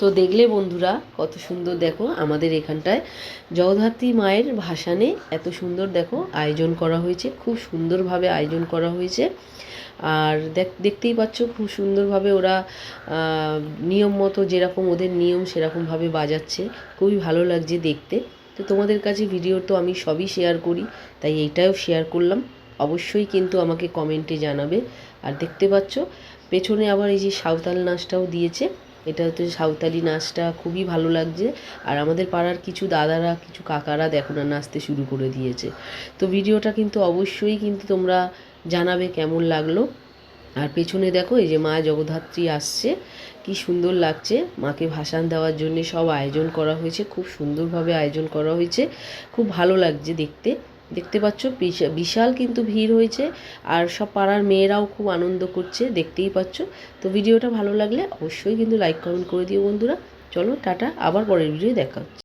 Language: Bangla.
তো দেখলে বন্ধুরা কত সুন্দর, দেখো আমাদের এখানটায় জগদ্ধাত্রী মায়ের ভাসানে এত সুন্দর দেখো আয়োজন করা হয়েছে, খুব সুন্দরভাবে আয়োজন করা হয়েছে। আর দেখতেই পাচ্ছ খুব সুন্দরভাবে ওরা নিয়ম মতো, যেরকম ওদের নিয়ম সেরকমভাবে বাজাচ্ছে, খুবই ভালো লাগছে দেখতে। তো তোমাদের কাছে ভিডিও তো আমি সবই শেয়ার করি, তাই এইটাও শেয়ার করলাম। অবশ্যই কিন্তু আমাকে কমেন্টে জানাবে। আর দেখতে পাচ্ছ পেছনে আবার এই যে সাঁওতাল নাচটাও দিয়েছে, এটা হচ্ছে সাঁওতালি নাচটা, খুবই ভালো লাগছে। আর আমাদের পাড়ার কিছু দাদারা, কিছু কাকারা দেখো না নাচতে শুরু করে দিয়েছে। তো ভিডিওটা কিন্তু অবশ্যই কিন্তু তোমরা জানাবে কেমন লাগলো। আর পেছনে দেখো এই যে মা জগদ্ধাত্রী আসছে, কি সুন্দর লাগছে। মাকে ভাসান দেওয়ার জন্য সব আয়োজন করা হয়েছে, খুব সুন্দরভাবে আয়োজন করা হয়েছে, খুব ভালো লাগছে দেখতে। দেখতে পাচ্ছ বিশাল কিন্তু ভিড় হয়েছে, আর সব পাড়ার মেয়েরাও খুব আনন্দ করছে, দেখতেই পাচ্ছ। তো ভিডিওটা ভালো লাগলে অবশ্যই কিন্তু লাইক কমেন্ট করে দিও বন্ধুরা। চলো টাটা, আবার পরের ভিডিও দেখা হচ্ছে।